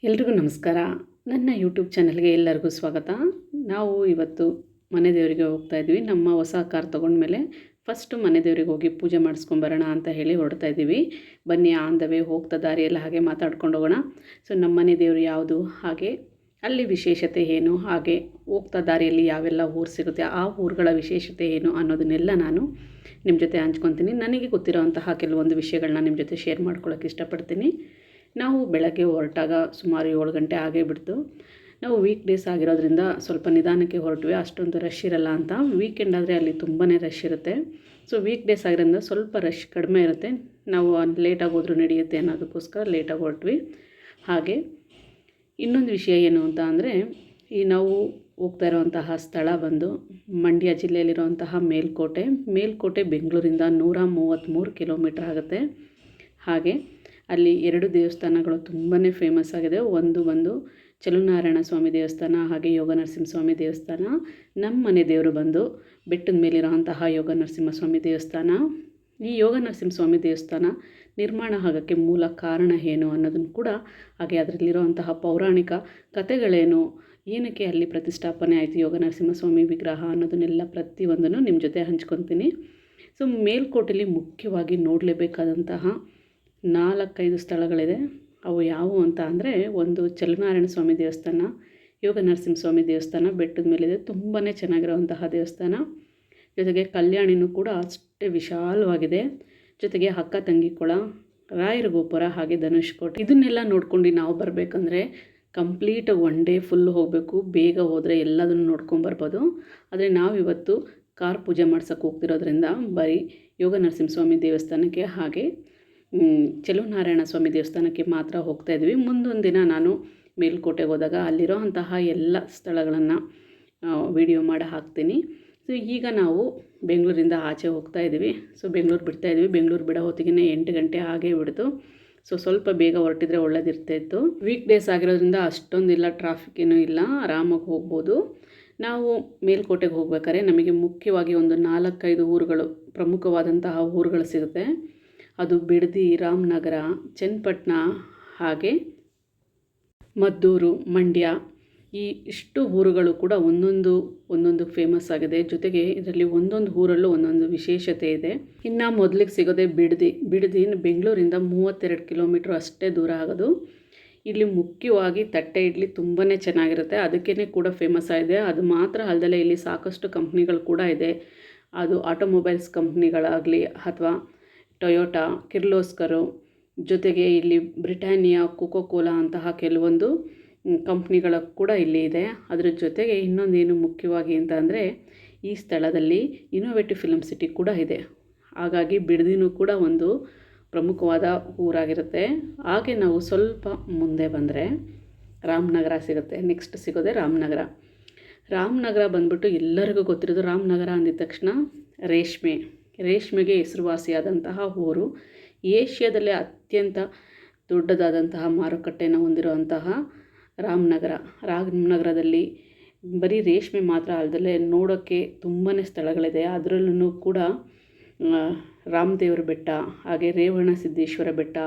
ಎಲ್ರಿಗೂ ನಮಸ್ಕಾರ. ನನ್ನ ಯೂಟ್ಯೂಬ್ ಚಾನಲ್ಗೆ ಎಲ್ಲರಿಗೂ ಸ್ವಾಗತ. ನಾವು ಇವತ್ತು ಮನೆ ದೇವರಿಗೆ ಹೋಗ್ತಾ ಇದ್ವಿ. ನಮ್ಮ ಹೊಸ ಕಾರ್ ತೊಗೊಂಡ್ಮೇಲೆ ಫಸ್ಟು ಮನೆ ದೇವರಿಗೆ ಹೋಗಿ ಪೂಜೆ ಮಾಡಿಸ್ಕೊಂಬರೋಣ ಅಂತ ಹೇಳಿ ಹೊರಡ್ತಾ ಇದ್ದೀವಿ. ಬನ್ನಿ, ಆನ್ ದ ವೇ ಹೋಗ್ತಾ ದಾರಿಯಲ್ಲಿ ಹಾಗೆ ಮಾತಾಡ್ಕೊಂಡು ಹೋಗೋಣ. ಸೊ ನಮ್ಮ ಮನೆ ದೇವರು ಯಾವುದು, ಹಾಗೆ ಅಲ್ಲಿ ವಿಶೇಷತೆ ಏನು, ಹಾಗೆ ಹೋಗ್ತಾ ದಾರಿಯಲ್ಲಿ ಯಾವೆಲ್ಲ ಊರು ಸಿಗುತ್ತೆ, ಆ ಊರುಗಳ ವಿಶೇಷತೆ ಏನು ಅನ್ನೋದನ್ನೆಲ್ಲ ನಾನು ನಿಮ್ಮ ಜೊತೆ ಹಂಚ್ಕೊತೀನಿ. ನನಗೆ ಗೊತ್ತಿರೋವಂತಹ ಕೆಲವೊಂದು ವಿಷಯಗಳನ್ನ ನಿಮ್ಮ ಜೊತೆ ಶೇರ್ ಮಾಡ್ಕೊಳ್ಳೋಕ್ಕೆ ಇಷ್ಟಪಡ್ತೀನಿ. ನಾವು ಬೆಳಗ್ಗೆ ಹೊರಟಾಗ ಸುಮಾರು 7 ಗಂಟೆ ಆಗೇ ಬಿಡ್ತು. ನಾವು ವೀಕ್ ಡೇಸ್ ಆಗಿರೋದ್ರಿಂದ ಸ್ವಲ್ಪ ನಿಧಾನಕ್ಕೆ ಹೊರಟ್ವಿ, ಅಷ್ಟೊಂದು ರಶ್ ಇರಲ್ಲ ಅಂತ. ವೀಕೆಂಡ್ ಆದರೆ ಅಲ್ಲಿ ತುಂಬಾ ರಶ್ ಇರುತ್ತೆ. ಸೊ ವೀಕ್ ಡೇಸ್ ಆಗಿರೋದ್ರಿಂದ ಸ್ವಲ್ಪ ರಶ್ ಕಡಿಮೆ ಇರುತ್ತೆ. ನಾವು ಲೇಟಾಗಿ ಹೋದ್ರೂ ನಡೆಯುತ್ತೆ ಅನ್ನೋದಕ್ಕೋಸ್ಕರ ಲೇಟಾಗಿ ಹೊರಟ್ವಿ. ಹಾಗೆ ಇನ್ನೊಂದು ವಿಷಯ ಏನು ಅಂತ ಅಂದರೆ, ಈ ನಾವು ಹೋಗ್ತಾ ಇರೋವಂತಹ ಸ್ಥಳ ಬಂದು ಮಂಡ್ಯ ಜಿಲ್ಲೆಯಲ್ಲಿರುವಂತಹ ಮೇಲ್ಕೋಟೆ ಬೆಂಗಳೂರಿಂದ 133 ಕಿಲೋಮೀಟ್ರ್ ಆಗುತ್ತೆ. ಹಾಗೆ ಅಲ್ಲಿ 2 ದೇವಸ್ಥಾನಗಳು ತುಂಬಾ ಫೇಮಸ್ ಆಗಿದೆ. ಒಂದು ಬಂದು ಚಲುನಾರಾಯಣ ಸ್ವಾಮಿ ದೇವಸ್ಥಾನ, ಹಾಗೆ ಯೋಗ ನರಸಿಂಹಸ್ವಾಮಿ ದೇವಸ್ಥಾನ. ನಮ್ಮ ಮನೆ ದೇವರು ಬಂದು ಬೆಟ್ಟದ ಮೇಲಿರೋಂತಹ ಯೋಗ ನರಸಿಂಹಸ್ವಾಮಿ ದೇವಸ್ಥಾನ. ಈ ಯೋಗ ನರಸಿಂಹಸ್ವಾಮಿ ದೇವಸ್ಥಾನ ನಿರ್ಮಾಣ ಆಗೋಕ್ಕೆ ಮೂಲ ಕಾರಣ ಏನು ಅನ್ನೋದನ್ನು ಕೂಡ, ಹಾಗೆ ಅದರಲ್ಲಿರುವಂತಹ ಪೌರಾಣಿಕ ಕಥೆಗಳೇನು, ಏನಕ್ಕೆ ಅಲ್ಲಿ ಪ್ರತಿಷ್ಠಾಪನೆ ಆಯಿತು ಯೋಗ ನರಸಿಂಹಸ್ವಾಮಿ ವಿಗ್ರಹ ಅನ್ನೋದನ್ನೆಲ್ಲ ಪ್ರತಿಯೊಂದನ್ನು ನಿಮ್ಮ ಜೊತೆ ಹಂಚ್ಕೊತೀನಿ. ಸೊ ಮೇಲ್ಕೋಟೆಯಲ್ಲಿ ಮುಖ್ಯವಾಗಿ ನೋಡಲೇಬೇಕಾದಂತಹ 4-5 ಸ್ಥಳಗಳಿದೆ. ಅವು ಯಾವುವು ಅಂತ ಅಂದರೆ, ಒಂದು ಚಲುನಾರಾಯಣ ಸ್ವಾಮಿ ದೇವಸ್ಥಾನ, ಯೋಗ ನರಸಿಂಹಸ್ವಾಮಿ ದೇವಸ್ಥಾನ ಬೆಟ್ಟದ ಮೇಲಿದೆ, ತುಂಬಾ ಚೆನ್ನಾಗಿರುವಂತಹ ದೇವಸ್ಥಾನ. ಜೊತೆಗೆ ಕಲ್ಯಾಣಿನೂ ಕೂಡ ಅಷ್ಟೇ ವಿಶಾಲವಾಗಿದೆ. ಜೊತೆಗೆ ಅಕ್ಕ ತಂಗಿ ಕೊಳ, ರಾಯರ ಗೋಪುರ, ಹಾಗೆ ಧನುಷ್ಕೋಟೆ. ಇದನ್ನೆಲ್ಲ ನೋಡ್ಕೊಂಡು ನಾವು ಬರಬೇಕಂದ್ರೆ ಕಂಪ್ಲೀಟ್ 1 ಡೇ ಫುಲ್ ಹೋಗಬೇಕು. ಬೇಗ ಹೋದರೆ ಎಲ್ಲದನ್ನು ನೋಡ್ಕೊಂಬರ್ಬೋದು. ಆದರೆ ನಾವಿವತ್ತು ಕಾರ್ ಪೂಜೆ ಮಾಡ್ಸೋಕ್ಕೆ ಹೋಗ್ತಿರೋದ್ರಿಂದ ಬರೀ ಯೋಗ ನರಸಿಂಹಸ್ವಾಮಿ ದೇವಸ್ಥಾನಕ್ಕೆ ಹಾಗೆ ಚಲುನಾರಾಯಣ ಸ್ವಾಮಿ ದೇವಸ್ಥಾನಕ್ಕೆ ಮಾತ್ರ ಹೋಗ್ತಾ ಇದ್ವಿ. ಮುಂದೊಂದು ದಿನ ನಾನು ಮೇಲ್ಕೋಟೆಗೆ ಹೋದಾಗ ಅಲ್ಲಿರೋ ಅಂತಹ ಎಲ್ಲ ಸ್ಥಳಗಳನ್ನು ವಿಡಿಯೋ ಮಾಡಿ ಹಾಕ್ತೀನಿ. ಸೊ ಈಗ ನಾವು ಬೆಂಗಳೂರಿಂದ ಆಚೆ ಹೋಗ್ತಾ ಇದ್ದೀವಿ. ಸೊ ಬೆಂಗಳೂರು ಬಿಡ್ತಾಯಿದ್ವಿ. ಬೆಂಗಳೂರು ಬಿಡೋ ಹೊತ್ತಿಗೆ 8 ಗಂಟೆ ಆಗೇ ಬಿಡ್ತು. ಸೊ ಸ್ವಲ್ಪ ಬೇಗ ಹೊರಟಿದ್ರೆ ಒಳ್ಳೆದಿರ್ತಾಯಿತ್ತು. ವೀಕ್ ಡೇಸ್ ಆಗಿರೋದ್ರಿಂದ ಅಷ್ಟೊಂದಿಲ್ಲ, ಟ್ರಾಫಿಕ್ ಏನೂ ಇಲ್ಲ, ಆರಾಮಾಗಿ ಹೋಗ್ಬೋದು. ನಾವು ಮೇಲ್ಕೋಟೆಗೆ ಹೋಗ್ಬೇಕಾದ್ರೆ ನಮಗೆ ಮುಖ್ಯವಾಗಿ ಒಂದು 4-5 ಊರುಗಳು, ಪ್ರಮುಖವಾದಂತಹ ಊರುಗಳು ಸಿಗುತ್ತೆ. ಅದು ಬಿಡದಿ, ರಾಮನಗರ, ಚನ್ನಪಟ್ಟಣ, ಹಾಗೆ ಮದ್ದೂರು, ಮಂಡ್ಯ. ಈ ಇಷ್ಟು ಊರುಗಳು ಕೂಡ ಒಂದೊಂದು ಫೇಮಸ್ ಆಗಿದೆ. ಜೊತೆಗೆ ಇದರಲ್ಲಿ ಒಂದೊಂದು ಊರಲ್ಲೂ ಒಂದೊಂದು ವಿಶೇಷತೆ ಇದೆ. ಇನ್ನು ಮೊದಲಿಗೆ ಸಿಗೋದೆ ಬಿಡದಿ. ಬೆಂಗಳೂರಿಂದ 32 ಕಿಲೋಮೀಟ್ರ್ ಅಷ್ಟೇ ದೂರ ಆಗೋದು. ಇಲ್ಲಿ ಮುಖ್ಯವಾಗಿ ತಟ್ಟೆ ಇಡ್ಲಿ ತುಂಬಾ ಚೆನ್ನಾಗಿರುತ್ತೆ, ಅದಕ್ಕೇ ಕೂಡ ಫೇಮಸ್ ಆಗಿದೆ. ಅದು ಮಾತ್ರ ಅಲ್ಲದೆ ಇಲ್ಲಿ ಸಾಕಷ್ಟು ಕಂಪ್ನಿಗಳು ಕೂಡ ಇದೆ. ಅದು ಆಟೋಮೊಬೈಲ್ಸ್ ಕಂಪ್ನಿಗಳಾಗಲಿ ಅಥವಾ ಟೊಯೋಟಾ, ಕಿರ್ಲೋಸ್ಕರು, ಜೊತೆಗೆ ಇಲ್ಲಿ ಬ್ರಿಟಾನಿಯಾ, ಕೋಕೋ ಕೋಲಾ ಅಂತಹ ಕೆಲವೊಂದು ಕಂಪ್ನಿಗಳ ಕೂಡ ಇಲ್ಲಿ ಇದೆ. ಅದರ ಜೊತೆಗೆ ಇನ್ನೊಂದೇನು ಮುಖ್ಯವಾಗಿ ಅಂತ ಅಂದರೆ, ಈ ಸ್ಥಳದಲ್ಲಿ ಇನ್ನೋವೇಟಿವ್ ಫಿಲ್ಮ್ ಸಿಟಿ ಕೂಡ ಇದೆ. ಹಾಗಾಗಿ ಬಿಡದಿನೂ ಕೂಡ ಒಂದು ಪ್ರಮುಖವಾದ ಊರಾಗಿರುತ್ತೆ. ಹಾಗೆ ನಾವು ಸ್ವಲ್ಪ ಮುಂದೆ ಬಂದರೆ ರಾಮನಗರ ಸಿಗುತ್ತೆ. ನೆಕ್ಸ್ಟ್ ಸಿಗೋದೆ ರಾಮನಗರ ಬಂದ್ಬಿಟ್ಟು ಎಲ್ಲರಿಗೂ ಗೊತ್ತಿರೋದು. ರಾಮನಗರ ಅಂದಿದ ತಕ್ಷಣ ರೇಷ್ಮೆಗೆ ಹೆಸರುವಾಸಿಯಾದಂತಹ ಊರು. ಏಷ್ಯಾದಲ್ಲೇ ಅತ್ಯಂತ ದೊಡ್ಡದಾದಂತಹ ಮಾರುಕಟ್ಟೆಯನ್ನು ಹೊಂದಿರುವಂತಹ ರಾಮನಗರದಲ್ಲಿ ಬರೀ ರೇಷ್ಮೆ ಮಾತ್ರ ಅಲ್ಲದೆ ನೋಡೋಕ್ಕೆ ತುಂಬಾ ಸ್ಥಳಗಳಿದೆ. ಅದರಲ್ಲೂ ಕೂಡ ರಾಮದೇವರ ಬೆಟ್ಟ, ಹಾಗೆ ರೇವಣ ಸಿದ್ದೇಶ್ವರ ಬೆಟ್ಟ,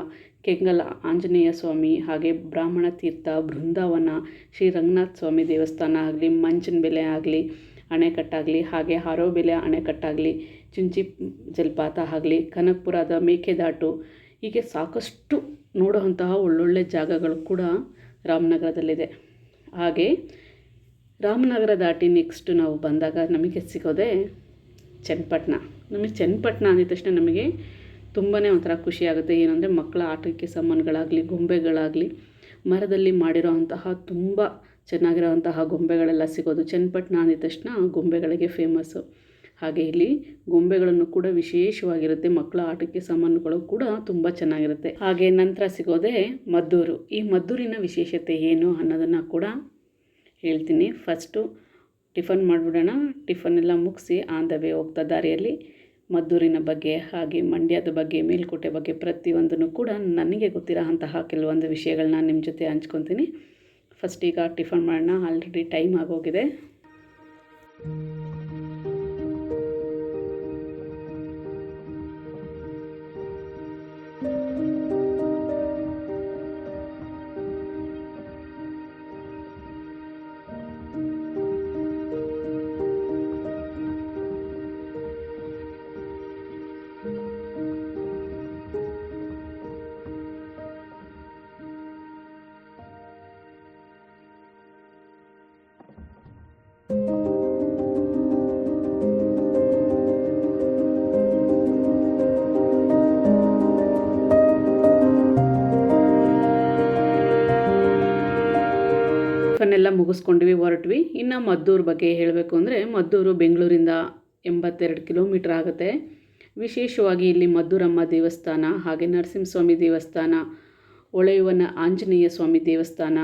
ಕೆಂಗಲ್ ಆಂಜನೇಯ ಸ್ವಾಮಿ, ಹಾಗೆ ಬ್ರಾಹ್ಮಣ ತೀರ್ಥ, ಬೃಂದಾವನ, ಶ್ರೀ ರಂಗನಾಥ ಸ್ವಾಮಿ ದೇವಸ್ಥಾನ ಆಗಲಿ, ಮಂಚನಬೆಲೆ ಆಗಲಿ ಅಣೆಕಟ್ಟಾಗಲಿ, ಹಾಗೆ ಹಾರೋಬೆಲೆ ಅಣೆಕಟ್ಟಾಗಲಿ, ಚುಂಚಿ ಜಲಪಾತ ಆಗಲಿ, ಕನಕಪುರದ ಮೇಕೆದಾಟು, ಹೀಗೆ ಸಾಕಷ್ಟು ನೋಡುವಂತಹ ಒಳ್ಳೊಳ್ಳೆ ಜಾಗಗಳು ಕೂಡ ರಾಮನಗರದಲ್ಲಿದೆ. ಹಾಗೆ ರಾಮನಗರ ದಾಟಿ ನೆಕ್ಸ್ಟ್ ನಾವು ಬಂದಾಗ ನಮಗೆ ಸಿಗೋದೆ ಚನ್ನಪಟ್ಟಣ. ನಮಗೆ ಚನ್ನಪಟ್ಟಣ ಅಂದಿದ ತಕ್ಷಣ ನಮಗೆ ತುಂಬಾ ಒಂಥರ ಖುಷಿಯಾಗುತ್ತೆ. ಏನಂದರೆ ಮಕ್ಕಳ ಆಟಕ್ಕೆ ಸಾಮಾನುಗಳಾಗಲಿ, ಗೊಂಬೆಗಳಾಗಲಿ, ಮರದಲ್ಲಿ ಮಾಡಿರೋ ಅಂತಹ ತುಂಬ ಚೆನ್ನಾಗಿರೋವಂತಹ ಗೊಂಬೆಗಳೆಲ್ಲ ಸಿಗೋದು. ಚನ್ನಪಟ್ಟಣ ಅಂದಿದ ತಕ್ಷಣ ಗೊಂಬೆಗಳಿಗೆ ಫೇಮಸ್ಸು. ಹಾಗೆ ಇಲ್ಲಿ ಗೊಂಬೆಗಳನ್ನು ಕೂಡ ವಿಶೇಷವಾಗಿರುತ್ತೆ. ಮಕ್ಕಳ ಆಟಕ್ಕೆ ಸಾಮಾನುಗಳು ಕೂಡ ತುಂಬ ಚೆನ್ನಾಗಿರುತ್ತೆ. ಹಾಗೆ ನಂತರ ಸಿಗೋದೇ ಮದ್ದೂರು. ಈ ಮದ್ದೂರಿನ ವಿಶೇಷತೆ ಏನು ಅನ್ನೋದನ್ನು ಕೂಡ ಹೇಳ್ತೀನಿ. ಫಸ್ಟು ಟಿಫನ್ ಮಾಡಿಬಿಡೋಣ. ಟಿಫನ್ನೆಲ್ಲ ಮುಗಿಸಿ ಆನ್ ದ ವೇ ಹೋಗ್ತಾ ದಾರಿಯಲ್ಲಿ ಮದ್ದೂರಿನ ಬಗ್ಗೆ, ಹಾಗೆ ಮಂಡ್ಯದ ಬಗ್ಗೆ, ಮೇಲ್ಕೋಟೆ ಬಗ್ಗೆ ಪ್ರತಿಯೊಂದನ್ನು ಕೂಡ ನನಗೆ ಗೊತ್ತಿರೋ ಅಂತಹ ಕೆಲವೊಂದು ವಿಷಯಗಳನ್ನ ನಿಮ್ಮ ಜೊತೆ ಹಂಚ್ಕೊತೀನಿ. ಫಸ್ಟ್ ಈಗ ಟಿಫನ್ ಮಾಡೋಣ. ಆಲ್ರೆಡಿ ಟೈಮ್ ಆಗೋಗಿದೆ. ಟಿಫನ್ನೆಲ್ಲ ಮುಗಿಸ್ಕೊಂಡ್ವಿ, ಹೊರಟ್ವಿ. ಇನ್ನು ಮದ್ದೂರು ಬಗ್ಗೆ ಹೇಳಬೇಕು ಅಂದರೆ, ಮದ್ದೂರು ಬೆಂಗಳೂರಿಂದ 82 ಕಿಲೋಮೀಟ್ರ್ ಆಗುತ್ತೆ. ವಿಶೇಷವಾಗಿ ಇಲ್ಲಿ ಮದ್ದೂರಮ್ಮ ದೇವಸ್ಥಾನ, ಹಾಗೆ ನರಸಿಂಹಸ್ವಾಮಿ ದೇವಸ್ಥಾನ, ಹೊಳೆಯುವನ ಆಂಜನೇಯ ಸ್ವಾಮಿ ದೇವಸ್ಥಾನ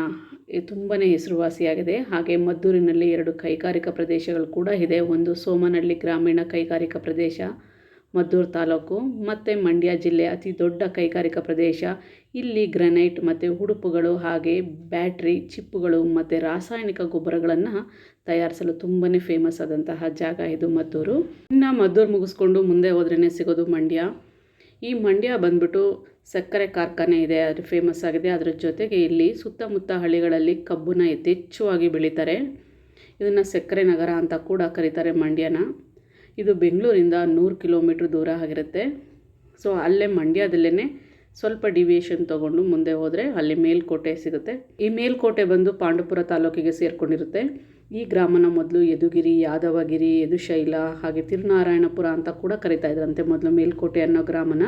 ತುಂಬಾ ಹೆಸರುವಾಸಿಯಾಗಿದೆ. ಹಾಗೆ ಮದ್ದೂರಿನಲ್ಲಿ 2 ಕೈಗಾರಿಕಾ ಪ್ರದೇಶಗಳು ಕೂಡ ಇದೆ. ಒಂದು ಸೋಮನಹಳ್ಳಿ ಗ್ರಾಮೀಣ ಕೈಗಾರಿಕಾ ಪ್ರದೇಶ, ಮದ್ದೂರು ತಾಲೂಕು, ಮತ್ತು ಮಂಡ್ಯ ಜಿಲ್ಲೆ ಅತಿ ದೊಡ್ಡ ಕೈಗಾರಿಕಾ ಪ್ರದೇಶ. ಇಲ್ಲಿ ಗ್ರನೈಟ್ ಮತ್ತು ಉಡುಪುಗಳು, ಹಾಗೆ ಬ್ಯಾಟ್ರಿ ಚಿಪ್ಪುಗಳು ಮತ್ತು ರಾಸಾಯನಿಕ ಗೊಬ್ಬರಗಳನ್ನು ತಯಾರಿಸಲು ತುಂಬಾ ಫೇಮಸ್ ಆದಂತಹ ಜಾಗ ಇದು ಮದ್ದೂರು. ಇನ್ನು ಮದ್ದೂರು ಮುಗಿಸ್ಕೊಂಡು ಮುಂದೆ ಹೋದ್ರೇ ಸಿಗೋದು ಮಂಡ್ಯ. ಈ ಮಂಡ್ಯ ಬಂದ್ಬಿಟ್ಟು ಸಕ್ಕರೆ ಕಾರ್ಖಾನೆ ಇದೆ, ಅದು ಫೇಮಸ್ ಆಗಿದೆ. ಅದರ ಜೊತೆಗೆ ಇಲ್ಲಿ ಸುತ್ತಮುತ್ತ ಹಳ್ಳಿಗಳಲ್ಲಿ ಕಬ್ಬನ್ನ ಯಥೇಚ್ಛವಾಗಿ ಬೆಳೀತಾರೆ. ಇದನ್ನು ಸಕ್ಕರೆ ನಗರ ಅಂತ ಕೂಡ ಕರೀತಾರೆ ಮಂಡ್ಯನ. ಇದು ಬೆಂಗಳೂರಿಂದ 100 ಕಿಲೋಮೀಟ್ರ್ ದೂರ ಆಗಿರುತ್ತೆ. ಸೊ ಅಲ್ಲೇ ಮಂಡ್ಯದಲ್ಲೇ ಸ್ವಲ್ಪ ಡಿವಿಯೇಷನ್ ತೊಗೊಂಡು ಮುಂದೆ ಹೋದರೆ ಅಲ್ಲಿ ಮೇಲ್ಕೋಟೆ ಸಿಗುತ್ತೆ. ಈ ಮೇಲ್ಕೋಟೆ ಬಂದು ಪಾಂಡವಪುರ ತಾಲೂಕಿಗೆ ಸೇರಿಕೊಂಡಿರುತ್ತೆ. ಈ ಗ್ರಾಮನ ಮೊದಲು ಯದುಗಿರಿ, ಯಾದವಗಿರಿ, ಯದುಶೈಲ, ಹಾಗೆ ತಿರುನಾರಾಯಣಪುರ ಅಂತ ಕೂಡ ಕರೀತಾ ಇದ್ರಂತೆ ಮೊದಲು ಮೇಲ್ಕೋಟೆ ಅನ್ನೋ ಗ್ರಾಮನ.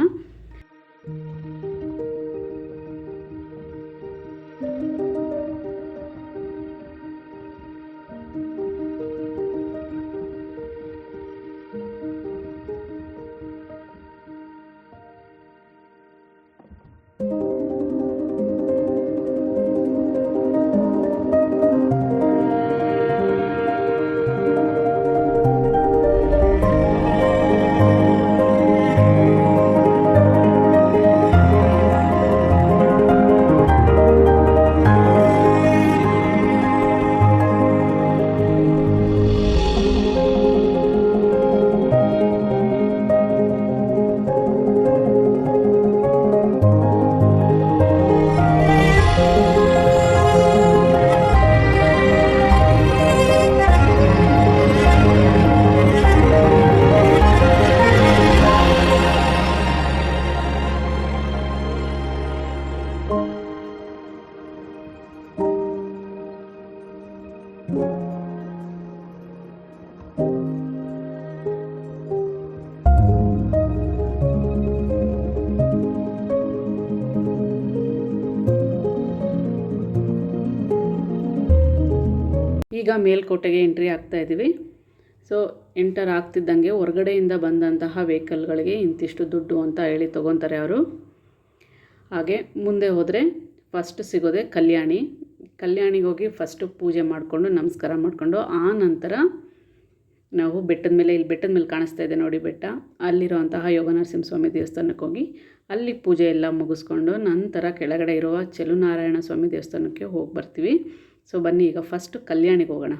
ಈಗ ಮೇಲ್ಕೋಟೆಗೆ ಎಂಟ್ರಿ ಆಗ್ತಾ ಇದ್ದೀವಿ. ಸೊ ಎಂಟರ್ ಆಗ್ತಿದ್ದಂಗೆ ಹೊರಗಡೆಯಿಂದ ಬಂದಂತಹ ವೆಹಿಕಲ್ಗಳಿಗೆ ಇಂತಿಷ್ಟು ದುಡ್ಡು ಅಂತ ಹೇಳಿ ತೊಗೊತಾರೆ ಅವರು. ಹಾಗೆ ಮುಂದೆ ಹೋದರೆ ಫಸ್ಟ್ ಸಿಗೋದೆ ಕಲ್ಯಾಣಿಗೆ ಹೋಗಿ ಫಸ್ಟು ಪೂಜೆ ಮಾಡಿಕೊಂಡು ನಮಸ್ಕಾರ ಮಾಡಿಕೊಂಡು ಆ ನಂತರ ನಾವು ಬೆಟ್ಟದ ಮೇಲೆ ಕಾಣಿಸ್ತಾ ಇದೆ ನೋಡಿ ಬೆಟ್ಟ, ಅಲ್ಲಿರುವಂತಹ ಯೋಗನರಸಿಂಹಸ್ವಾಮಿ ದೇವಸ್ಥಾನಕ್ಕೆ ಹೋಗಿ ಅಲ್ಲಿ ಪೂಜೆ ಎಲ್ಲ ಮುಗಿಸ್ಕೊಂಡು ನಂತರ ಕೆಳಗಡೆ ಇರುವ ಚೆಲುನಾರಾಯಣ ಸ್ವಾಮಿ ದೇವಸ್ಥಾನಕ್ಕೆ ಹೋಗಿ ಬರ್ತೀವಿ. ಸೊ ಬನ್ನಿ ಈಗ ಫಸ್ಟ್ ಕಲ್ಯಾಣಿಗೆ ಹೋಗೋಣ.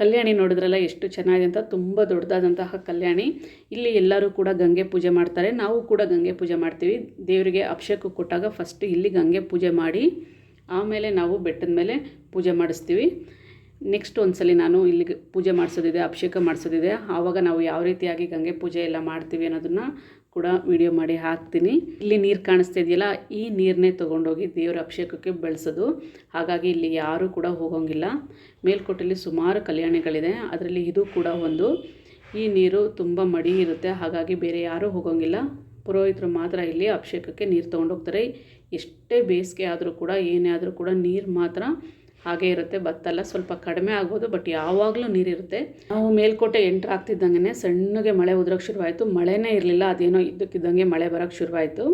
ಕಲ್ಯಾಣಿ ನೋಡಿದ್ರಲ್ಲ ಎಷ್ಟು ಚೆನ್ನಾಗಿದೆ ಅಂತ, ತುಂಬ ದೊಡ್ಡದಾದಂತಹ ಕಲ್ಯಾಣಿ. ಇಲ್ಲಿ ಎಲ್ಲರೂ ಕೂಡ ಗಂಗೆ ಪೂಜೆ ಮಾಡ್ತಾರೆ, ನಾವು ಕೂಡ ಗಂಗೆ ಪೂಜೆ ಮಾಡ್ತೀವಿ. ದೇವರಿಗೆ ಅಭಿಷೇಕ ಕೊಟ್ಟಾಗ ಫಸ್ಟ್ ಇಲ್ಲಿ ಗಂಗೆ ಪೂಜೆ ಮಾಡಿ ಆಮೇಲೆ ನಾವು ಬೆಟ್ಟದ ಮೇಲೆ ಪೂಜೆ ಮಾಡಿಸ್ತೀವಿ. ನೆಕ್ಸ್ಟ್ ಒಂದ್ಸಲ ನಾನು ಇಲ್ಲಿಗೆ ಪೂಜೆ ಮಾಡಿಸೋದಿದೆ, ಅಭಿಷೇಕ ಮಾಡಿಸೋದಿದೆ. ಆವಾಗ ನಾವು ಯಾವ ರೀತಿಯಾಗಿ ಗಂಗೆ ಪೂಜೆ ಎಲ್ಲ ಮಾಡ್ತೀವಿ ಅನ್ನೋದನ್ನು ಕೂಡ ವಿಡಿಯೋ ಮಾಡಿ ಹಾಕ್ತೀನಿ. ಇಲ್ಲಿ ನೀರು ಕಾಣಿಸ್ತಾ ಇದೆಯಲ್ಲ, ಈ ನೀರನ್ನೇ ತೊಗೊಂಡೋಗಿ ದೇವರ ಅಭಿಷೇಕಕ್ಕೆ ಬೆಳೆಸೋದು. ಹಾಗಾಗಿ ಇಲ್ಲಿ ಯಾರೂ ಕೂಡ ಹೋಗೋಂಗಿಲ್ಲ. ಮೇಲ್ಕೋಟೆಯಲ್ಲಿ ಸುಮಾರು ಕಲ್ಯಾಣಿಗಳಿದೆ, ಅದರಲ್ಲಿ ಇದು ಕೂಡ ಒಂದು. ಈ ನೀರು ತುಂಬ ಮಡಿ ಇರುತ್ತೆ, ಹಾಗಾಗಿ ಬೇರೆ ಯಾರೂ ಹೋಗೋಂಗಿಲ್ಲ. ಪುರೋಹಿತರು ಮಾತ್ರ ಇಲ್ಲಿ ಅಭಿಷೇಕಕ್ಕೆ ನೀರು ತೊಗೊಂಡೋಗ್ತಾರೆ. ಎಷ್ಟೇ ಬೇಸಿಗೆ ಆದರೂ ಕೂಡ ಏನೇ ಆದರೂ ಕೂಡ ನೀರು ಮಾತ್ರ ಹಾಗೇ ಇರುತ್ತೆ, ಬತ್ತಲ್ಲ. ಸ್ವಲ್ಪ ಕಡಿಮೆ ಆಗ್ಬೋದು, ಬಟ್ ಯಾವಾಗಲೂ ನೀರಿರುತ್ತೆ. ನಾವು ಮೇಲ್ಕೋಟೆ ಎಂಟ್ರ್ ಆಗ್ತಿದ್ದಂಗೆ ಸಣ್ಣಗೆ ಮಳೆ ಉದ್ರೋಕ್ಕೆ ಶುರುವಾಯಿತು. ಮಳೆನೇ ಇರಲಿಲ್ಲ, ಅದೇನೋ ಇದ್ದಕ್ಕಿದ್ದಂಗೆ ಮಳೆ ಬರೋಕ್ಕೆ ಶುರುವಾಯಿತು.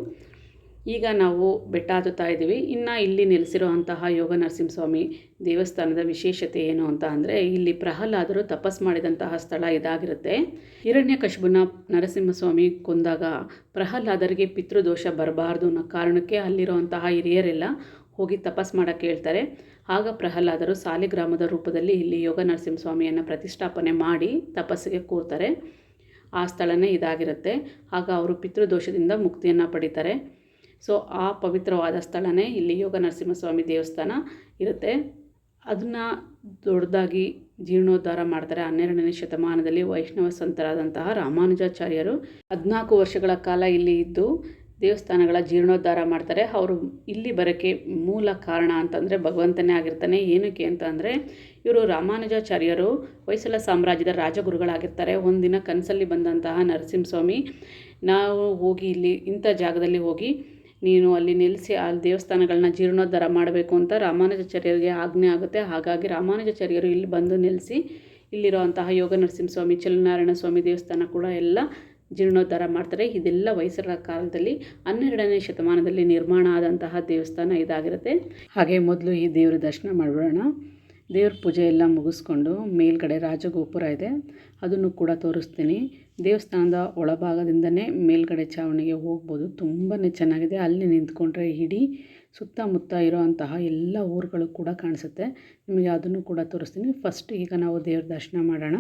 ಈಗ ನಾವು ಬೆಟ್ಟ ಹತ್ತುತ್ತಾ ಇದ್ದೀವಿ. ಇನ್ನು ಇಲ್ಲಿ ನೆಲೆಸಿರುವಂತಹ ಯೋಗ ನರಸಿಂಹಸ್ವಾಮಿ ದೇವಸ್ಥಾನದ ವಿಶೇಷತೆ ಏನು ಅಂತ ಅಂದರೆ, ಇಲ್ಲಿ ಪ್ರಹ್ಲಾದರು ತಪಸ್ ಮಾಡಿದಂತಹ ಸ್ಥಳ ಇದಾಗಿರುತ್ತೆ. ಹಿರಣ್ಯಕಶಿಪುನ ನರಸಿಂಹಸ್ವಾಮಿ ಕೊಂದಾಗ ಪ್ರಹ್ಲಾದರಿಗೆ ಪಿತೃದೋಷ ಬರಬಾರ್ದು ಅನ್ನೋ ಕಾರಣಕ್ಕೆ ಅಲ್ಲಿರುವಂತಹ ಹಿರಿಯರೆಲ್ಲ ಹೋಗಿ ತಪಸ್ ಮಾಡೋಕ್ಕೆ ಹೇಳ್ತಾರೆ. ಆಗ ಪ್ರಹ್ಲಾದರು ಸಾಲಿಗ್ರಾಮದ ರೂಪದಲ್ಲಿ ಇಲ್ಲಿ ಯೋಗ ನರಸಿಂಹಸ್ವಾಮಿಯನ್ನು ಪ್ರತಿಷ್ಠಾಪನೆ ಮಾಡಿ ತಪಸ್ಸಿಗೆ ಕೂರ್ತಾರೆ. ಆ ಸ್ಥಳನೇ ಇದಾಗಿರುತ್ತೆ. ಆಗ ಅವರು ಪಿತೃದೋಷದಿಂದ ಮುಕ್ತಿಯನ್ನು ಪಡಿತಾರೆ. ಸೊ ಆ ಪವಿತ್ರವಾದ ಸ್ಥಳನೇ ಇಲ್ಲಿ ಯೋಗ ನರಸಿಂಹಸ್ವಾಮಿ ದೇವಸ್ಥಾನ ಇರುತ್ತೆ. ಅದನ್ನು ದೊಡ್ಡದಾಗಿ ಜೀರ್ಣೋದ್ಧಾರ ಮಾಡ್ತಾರೆ. 12ನೇ ಶತಮಾನದಲ್ಲಿ ವೈಷ್ಣವ ಸಂತರಾದಂತಹ ರಾಮಾನುಜಾಚಾರ್ಯರು 14 ವರ್ಷಗಳ ಕಾಲ ಇಲ್ಲಿ ಇದ್ದು ದೇವಸ್ಥಾನಗಳ ಜೀರ್ಣೋದ್ಧಾರ ಮಾಡ್ತಾರೆ. ಅವರು ಇಲ್ಲಿ ಬರೋಕ್ಕೆ ಮೂಲ ಕಾರಣ ಅಂತಂದರೆ ಭಗವಂತನೇ ಆಗಿರ್ತಾನೆ. ಏನಕ್ಕೆ ಅಂತ ಅಂದರೆ, ಇವರು ರಾಮಾನುಜಾಚಾರ್ಯರು ಹೊಯ್ಸಳ ಸಾಮ್ರಾಜ್ಯದ ರಾಜಗುರುಗಳಾಗಿರ್ತಾರೆ. ಒಂದಿನ ಕನಸಲ್ಲಿ ಬಂದಂತಹ ನರಸಿಂಹಸ್ವಾಮಿ, ನಾವು ಹೋಗಿ ಇಲ್ಲಿ ಇಂಥ ಜಾಗದಲ್ಲಿ ಹೋಗಿ ನೀನು ಅಲ್ಲಿ ನೆಲೆಸಿ ಆ ದೇವಸ್ಥಾನಗಳನ್ನ ಜೀರ್ಣೋದ್ಧಾರ ಮಾಡಬೇಕು ಅಂತ ರಾಮಾನುಜಾಚಾರ್ಯರಿಗೆ ಆಜ್ಞೆ ಆಗುತ್ತೆ. ಹಾಗಾಗಿ ರಾಮಾನುಜಾಚಾರ್ಯರು ಇಲ್ಲಿ ಬಂದು ನೆಲೆಸಿ ಇಲ್ಲಿರುವಂತಹ ಯೋಗ ನರಸಿಂಹಸ್ವಾಮಿ, ಚಲನಾರಾಯಣ ಸ್ವಾಮಿ ದೇವಸ್ಥಾನ ಕೂಡ ಎಲ್ಲ ಜೀರ್ಣೋದ್ಧಾರ ಮಾಡ್ತಾರೆ. ಇದೆಲ್ಲ ಹೊಯ್ಸಳರ ಕಾಲದಲ್ಲಿ 12ನೇ ಶತಮಾನದಲ್ಲಿ ನಿರ್ಮಾಣ ಆದಂತಹ ದೇವಸ್ಥಾನ ಇದಾಗಿರುತ್ತೆ. ಹಾಗೆ ಮೊದಲು ಈ ದೇವರ ದರ್ಶನ ಮಾಡಿಬಿಡೋಣ. ದೇವ್ರ ಪೂಜೆ ಎಲ್ಲ ಮುಗಿಸ್ಕೊಂಡು ಮೇಲ್ಗಡೆ ರಾಜಗೋಪುರ ಇದೆ, ಅದನ್ನು ಕೂಡ ತೋರಿಸ್ತೀನಿ. ದೇವಸ್ಥಾನದ ಒಳಭಾಗದಿಂದನೇ ಮೇಲ್ಗಡೆ ಚಾವಣಿಗೆ ಹೋಗ್ಬೋದು. ತುಂಬಾ ಚೆನ್ನಾಗಿದೆ. ಅಲ್ಲಿ ನಿಂತ್ಕೊಂಡ್ರೆ ಇಡೀ ಸುತ್ತಮುತ್ತ ಇರೋವಂತಹ ಎಲ್ಲ ಊರುಗಳು ಕೂಡ ಕಾಣಿಸುತ್ತೆ. ನಿಮಗೆ ಅದನ್ನು ಕೂಡ ತೋರಿಸ್ತೀನಿ. ಫಸ್ಟ್ ಈಗ ನಾವು ದೇವ್ರ ದರ್ಶನ ಮಾಡೋಣ.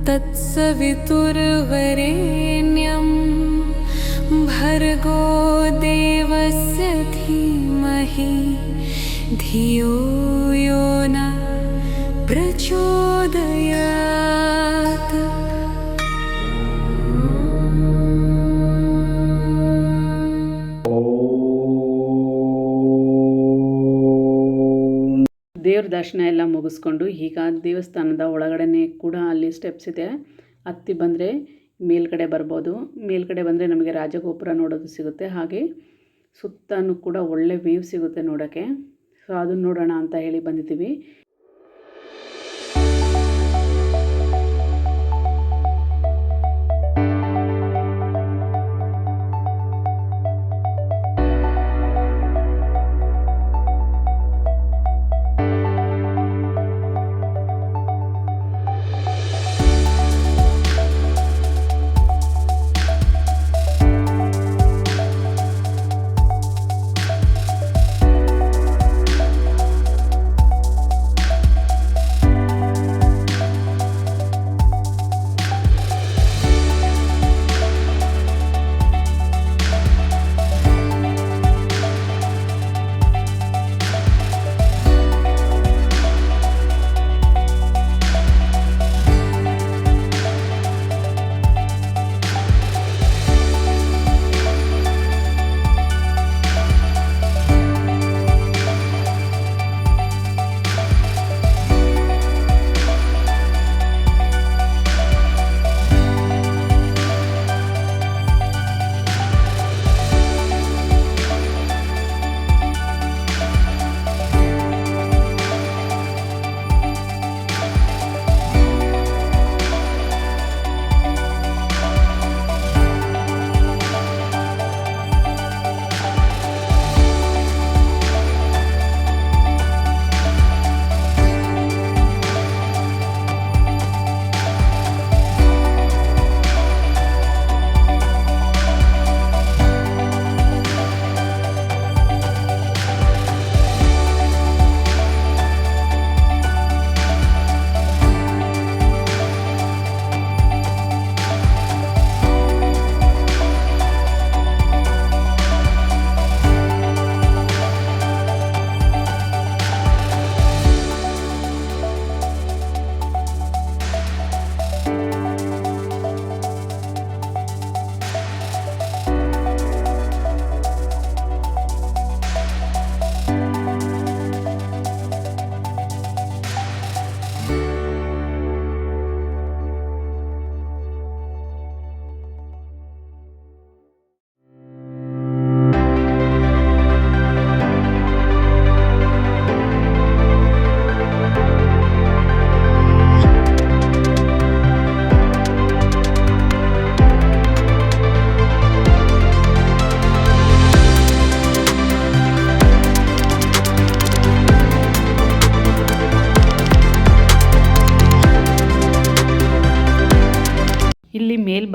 तत्सवितुर्वरेण्यं भर्गो देवस्य धीमहि धियो यो न प्रचोदयात्। ದೇವ್ರ ದರ್ಶನ ಎಲ್ಲ ಮುಗಿಸ್ಕೊಂಡು ಈಗ ದೇವಸ್ಥಾನದ ಒಳಗಡೆ ಕೂಡ ಅಲ್ಲಿ ಸ್ಟೆಪ್ಸ್ ಇದೆ, ಹತ್ತಿ ಬಂದರೆ ಮೇಲ್ಗಡೆ ಬರ್ಬೋದು. ಮೇಲ್ಗಡೆ ಬಂದರೆ ನಮಗೆ ರಾಜಗೋಪುರ ನೋಡೋದು ಸಿಗುತ್ತೆ. ಹಾಗೆ ಸುತ್ತಲೂ ಕೂಡ ಒಳ್ಳೆ ವ್ಯೂ ಸಿಗುತ್ತೆ ನೋಡೋಕ್ಕೆ. ಸೊ ಅದನ್ನು ನೋಡೋಣ ಅಂತ ಹೇಳಿ ಬಂದಿದ್ದೀವಿ.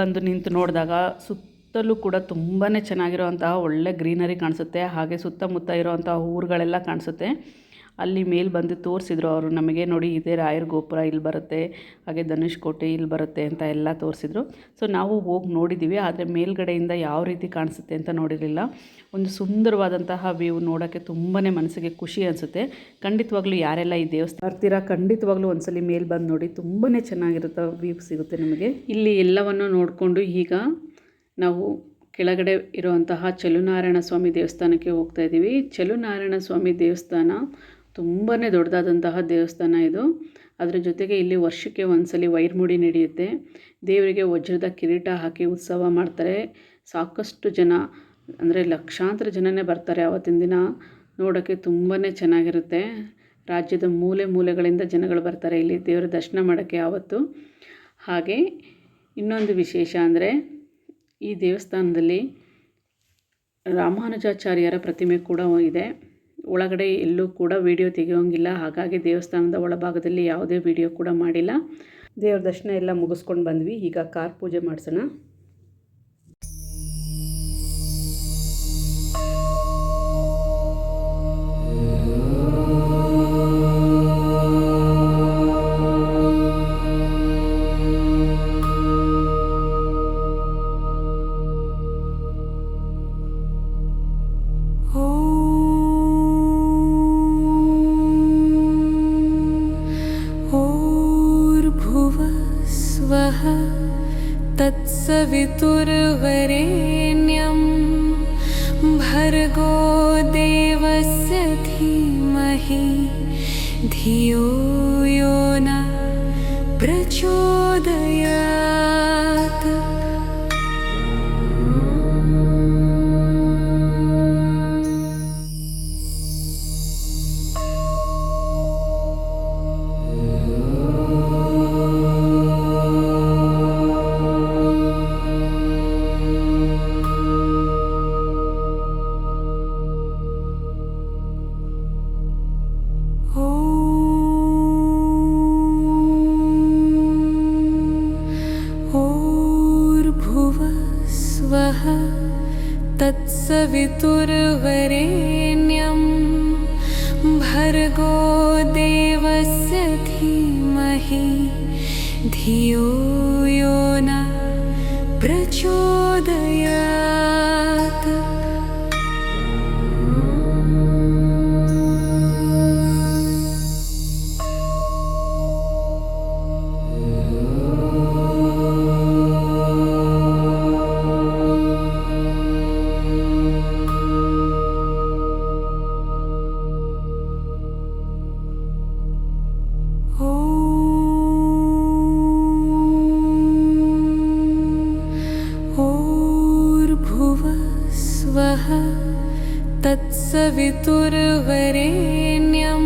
ಬಂದು ನಿಂತು ನೋಡಿದಾಗ ಸುತ್ತಲೂ ಕೂಡ ತುಂಬಾ ಚೆನ್ನಾಗಿರೋವಂತಹ ಒಳ್ಳೆ ಗ್ರೀನರಿ ಕಾಣಿಸುತ್ತೆ. ಹಾಗೆ ಸುತ್ತಮುತ್ತ ಇರೋವಂಥ ಊರುಗಳೆಲ್ಲ ಕಾಣಿಸುತ್ತೆ. ಅಲ್ಲಿ ಮೇಲೆ ಬಂದು ತೋರಿಸಿದ್ರು ಅವರು ನಮಗೆ, ನೋಡಿ ಇದೇ ರಾಯರ ಗೋಪುರ ಇಲ್ಲಿ ಬರುತ್ತೆ, ಹಾಗೆ ಧನುಷ್ಕೋಟೆ ಇಲ್ಲಿ ಬರುತ್ತೆ ಅಂತ ಎಲ್ಲ ತೋರಿಸಿದ್ರು. ಸೊ ನಾವು ಹೋಗಿ ನೋಡಿದ್ದೀವಿ, ಆದರೆ ಮೇಲ್ಗಡೆಯಿಂದ ಯಾವ ರೀತಿ ಕಾಣಿಸುತ್ತೆ ಅಂತ ನೋಡಿರಲಿಲ್ಲ. ಒಂದು ಸುಂದರವಾದಂತಹ ವ್ಯೂ ನೋಡೋಕ್ಕೆ ತುಂಬಾ ಮನಸ್ಸಿಗೆ ಖುಷಿ ಅನಿಸುತ್ತೆ. ಖಂಡಿತವಾಗ್ಲೂ ಯಾರೆಲ್ಲ ಈ ದೇವಸ್ಥಾನ ಬರ್ತೀರಾ ಖಂಡಿತವಾಗ್ಲೂ ಒಂದ್ಸಲಿ ಮೇಲೆ ಬಂದು ನೋಡಿ, ತುಂಬಾ ಚೆನ್ನಾಗಿರುತ್ತೆ ವ್ಯೂ ಸಿಗುತ್ತೆ ನಿಮಗೆ. ಇಲ್ಲಿ ಎಲ್ಲವನ್ನು ನೋಡಿಕೊಂಡು ಈಗ ನಾವು ಕೆಳಗಡೆ ಇರುವಂತಹ ಚಲುನಾರಾಯಣ ಸ್ವಾಮಿ ದೇವಸ್ಥಾನಕ್ಕೆ ಹೋಗ್ತಾ ಇದ್ದೀವಿ. ಚಲುನಾರಾಯಣ ಸ್ವಾಮಿ ದೇವಸ್ಥಾನ ತುಂಬಾ ದೊಡ್ಡದಾದಂತಹ ದೇವಸ್ಥಾನ ಇದು. ಅದರ ಜೊತೆಗೆ ಇಲ್ಲಿ ವರ್ಷಕ್ಕೆ ಒಂದ್ಸಲಿ ವೈರ್ಮುಡಿ ನಡೆಯುತ್ತೆ. ದೇವರಿಗೆ ವಜ್ರದ ಕಿರೀಟ ಹಾಕಿ ಉತ್ಸವ ಮಾಡ್ತಾರೆ. ಸಾಕಷ್ಟು ಜನ ಅಂದರೆ ಲಕ್ಷಾಂತರ ಜನನೇ ಬರ್ತಾರೆ ಆವತ್ತಿನ ದಿನ. ನೋಡೋಕ್ಕೆ ತುಂಬಾ ಚೆನ್ನಾಗಿರುತ್ತೆ. ರಾಜ್ಯದ ಮೂಲೆ ಮೂಲೆಗಳಿಂದ ಜನಗಳು ಬರ್ತಾರೆ ಇಲ್ಲಿ ದೇವರ ದರ್ಶನ ಮಾಡೋಕ್ಕೆ ಆವತ್ತು. ಹಾಗೆ ಇನ್ನೊಂದು ವಿಶೇಷ ಅಂದರೆ ಈ ದೇವಸ್ಥಾನದಲ್ಲಿ ರಾಮಾನುಜಾಚಾರ್ಯರ ಪ್ರತಿಮೆ ಕೂಡ ಇದೆ. ಒಳಗಡೆ ಎಲ್ಲೂ ಕೂಡ ವಿಡಿಯೋ ತೆಗೆಯೋಂಗಿಲ್ಲ, ಹಾಗಾಗಿ ದೇವಸ್ಥಾನದ ಒಳಭಾಗದಲ್ಲಿ ಯಾವುದೇ ವಿಡಿಯೋ ಕೂಡ ಮಾಡಿಲ್ಲ. ದೇವ್ರ ದರ್ಶನ ಎಲ್ಲ ಮುಗಿಸ್ಕೊಂಡು ಬಂದ್ವಿ. ಈಗ ಕಾರ್ ಪೂಜೆ ಮಾಡಿಸೋಣ. तत्सवितुर्वरेण्यं भर्गो देवस्य धीमहि धियो यो न प्रचोदयात्। तत्सवितुर्वरेण्यं भर्गो देवस्य धीमहि धियो यो न प्रचोदयात्। तत्सवितुर्वरेण्यं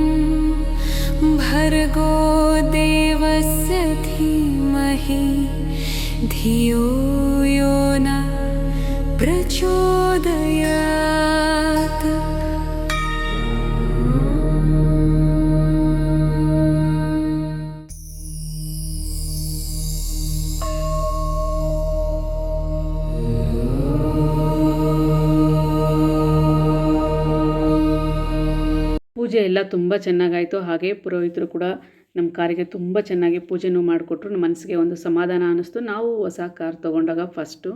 भर्गो देवस्य धीमहि धियो यो न प्रचोदयात्। ಪೂಜೆ ಎಲ್ಲ ತುಂಬ ಚೆನ್ನಾಗಾಯಿತು. ಹಾಗೆ ಪುರೋಹಿತರು ಕೂಡ ನಮ್ಮ ಕಾರಿಗೆ ತುಂಬ ಚೆನ್ನಾಗಿ ಪೂಜೆನೂ ಮಾಡಿಕೊಟ್ರು. ನಮ್ಮ ಮನಸ್ಸಿಗೆ ಒಂದು ಸಮಾಧಾನ ಅನ್ನಿಸ್ತು. ನಾವು ಹೊಸ ಕಾರ್ ತೊಗೊಂಡಾಗ ಫಸ್ಟು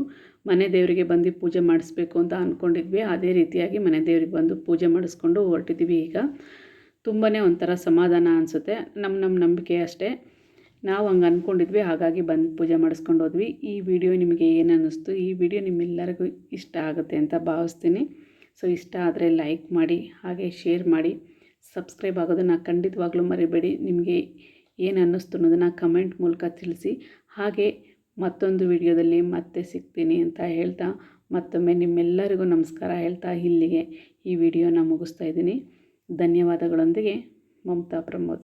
ಮನೆ ದೇವರಿಗೆ ಬಂದು ಪೂಜೆ ಮಾಡಿಸ್ಬೇಕು ಅಂತ ಅಂದ್ಕೊಂಡಿದ್ವಿ. ಅದೇ ರೀತಿಯಾಗಿ ಮನೆ ದೇವ್ರಿಗೆ ಬಂದು ಪೂಜೆ ಮಾಡಿಸ್ಕೊಂಡು ಹೊರಟಿದ್ದೀವಿ. ಈಗ ತುಂಬಾ ಒಂಥರ ಸಮಾಧಾನ ಅನಿಸುತ್ತೆ. ನಮ್ಮ ನಂಬಿಕೆ ಅಷ್ಟೇ, ನಾವು ಹಂಗೆ ಅಂದ್ಕೊಂಡಿದ್ವಿ. ಹಾಗಾಗಿ ಬಂದು ಪೂಜೆ ಮಾಡಿಸ್ಕೊಂಡು ಹೋದ್ವಿ. ಈ ವಿಡಿಯೋ ನಿಮಗೆ ಏನು ಅನ್ನಿಸ್ತು? ಈ ವಿಡಿಯೋ ನಿಮ್ಮೆಲ್ಲರಿಗೂ ಇಷ್ಟ ಆಗುತ್ತೆ ಅಂತ ಭಾವಿಸ್ತೀನಿ. ಸೊ ಇಷ್ಟ ಆದರೆ ಲೈಕ್ ಮಾಡಿ, ಹಾಗೆ ಶೇರ್ ಮಾಡಿ, ಸಬ್ಸ್ಕ್ರೈಬ್ ಆಗೋದನ್ನು ಖಂಡಿತವಾಗ್ಲೂ ಮರಿಬೇಡಿ. ನಿಮಗೆ ಏನು ಅನ್ನಿಸ್ತು ಅನ್ನೋದನ್ನು ಕಮೆಂಟ್ ಮೂಲಕ ತಿಳಿಸಿ. ಹಾಗೆ ಮತ್ತೊಂದು ವಿಡಿಯೋದಲ್ಲಿ ಮತ್ತೆ ಸಿಗ್ತೀನಿ ಅಂತ ಹೇಳ್ತಾ, ಮತ್ತೊಮ್ಮೆ ನಿಮ್ಮೆಲ್ಲರಿಗೂ ನಮಸ್ಕಾರ ಹೇಳ್ತಾ ಇಲ್ಲಿಗೆ ಈ ವಿಡಿಯೋನ ಮುಗಿಸ್ತಾ ಇದ್ದೀನಿ. ಧನ್ಯವಾದಗಳೊಂದಿಗೆ ಮಮತಾ ಪ್ರಮೋದ್.